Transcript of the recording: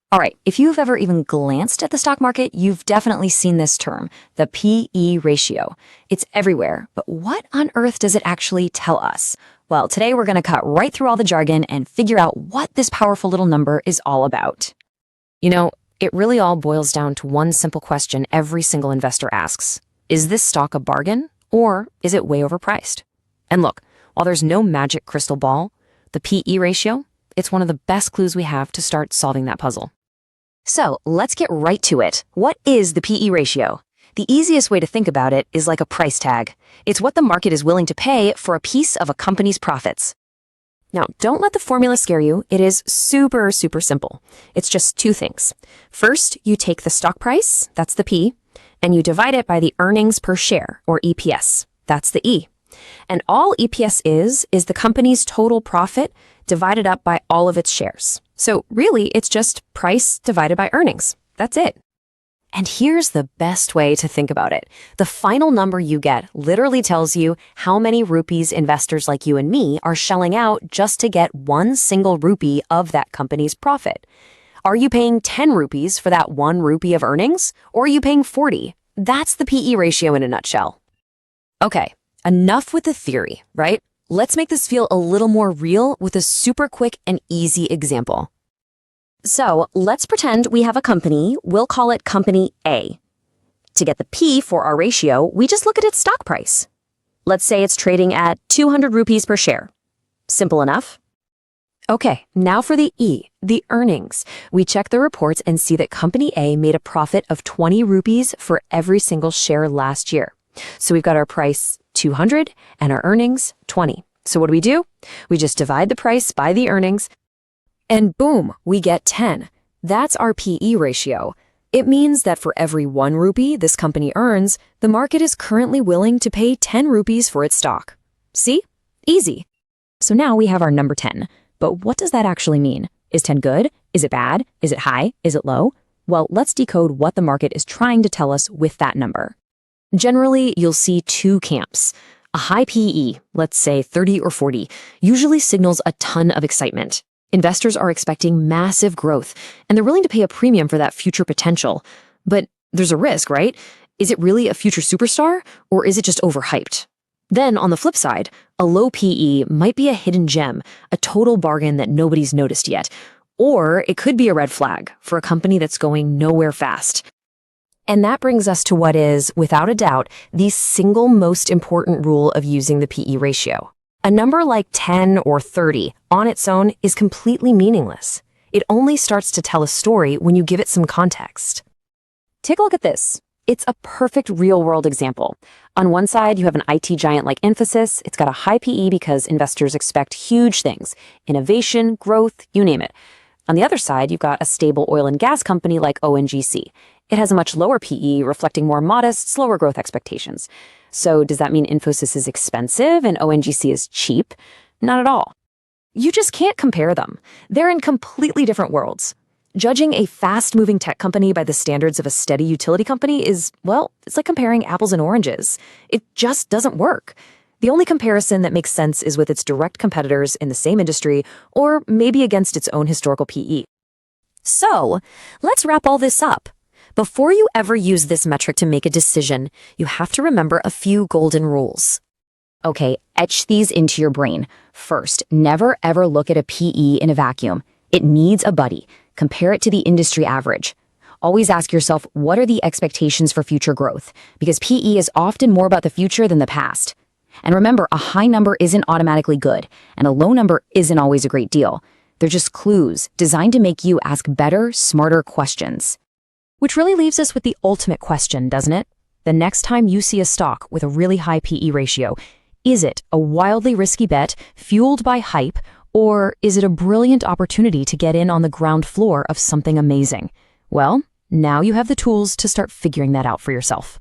All right, if you've ever even glanced at the stock market, you've definitely seen this term, the PE ratio. It's everywhere, but what on earth does it actually tell us? Well, today we're going to cut right through all the jargon and figure out what this powerful little number is all about. It really all boils down to one simple question every single investor asks. Is this stock a bargain, or is it way overpriced? And look, while there's no magic crystal ball, the PE ratio, it's one of the best clues we have to start solving that puzzle. So let's get right to it. What is the PE ratio? The easiest way to think about it is like a price tag. It's what the market is willing to pay for a piece of a company's profits. Now, don't let the formula scare you. It is super simple. It's just two things. First, you take the stock price, that's the P, and you divide it by the earnings per share, or EPS, that's the E. And all EPS is the company's total profit divided up by all of its shares. So really, it's just price divided by earnings. That's it. And here's the best way to think about it. The final number you get literally tells you how many rupees investors like you and me are shelling out just to get one single rupee of that company's profit. Are you paying 10 rupees for that 1 rupee of earnings? Or are you paying 40? That's the PE ratio in a nutshell. Okay, enough with the theory, right? Let's make this feel a little more real with a super quick and easy example. So let's pretend we have a company. We'll call it Company A. To get the P for our ratio, we just look at its stock price. Let's say it's trading at 200 rupees per share. Simple enough? Okay, now for the E, the earnings. We check the reports and see that Company A made a profit of 20 rupees for every single share last year. So we've got our price 200 and our earnings 20. So what do? We just divide the price by the earnings and boom, we get 10. That's our PE ratio. It means that for every 1 rupee this company earns, the market is currently willing to pay 10 rupees for its stock. See? Easy. So now we have our number 10. But what does that actually mean? Is 10 good? Is it bad? Is it high? Is it low? Well, let's decode what the market is trying to tell us with that number. Generally, you'll see two camps. A high PE, let's say 30 or 40, usually signals a ton of excitement. Investors are expecting massive growth, and they're willing to pay a premium for that future potential. But there's a risk, right? Is it really a future superstar, or is it just overhyped? Then, on the flip side, a low PE might be a hidden gem, a total bargain that nobody's noticed yet. Or it could be a red flag for a company that's going nowhere fast. And that brings us to what is, without a doubt, the single most important rule of using the PE ratio. A number like 10 or 30 on its own is completely meaningless. It only starts to tell a story when you give it some context. Take a look at this. It's a perfect real-world example. On one side, you have an IT giant like Infosys. It's got a high PE because investors expect huge things: innovation, growth, you name it. On the other side, you've got a stable oil and gas company like ONGC. It has a much lower PE, reflecting more modest, slower growth expectations. So does that mean Infosys is expensive and ONGC is cheap? Not at all. You just can't compare them. They're in completely different worlds. Judging a fast-moving tech company by the standards of a steady utility company is, well, it's like comparing apples and oranges. It just doesn't work. The only comparison that makes sense is with its direct competitors in the same industry, or maybe against its own historical PE. So, let's wrap all this up. Before you ever use this metric to make a decision, you have to remember a few golden rules. Okay, etch these into your brain. First, never ever look at a PE in a vacuum. It needs a buddy. Compare it to the industry average. Always ask yourself, what are the expectations for future growth? Because PE is often more about the future than the past. And remember, a high number isn't automatically good, and a low number isn't always a great deal. They're just clues designed to make you ask better, smarter questions. Which really leaves us with the ultimate question, doesn't it? The next time you see a stock with a really high PE ratio, is it a wildly risky bet fueled by hype, or is it a brilliant opportunity to get in on the ground floor of something amazing? Well, now you have the tools to start figuring that out for yourself.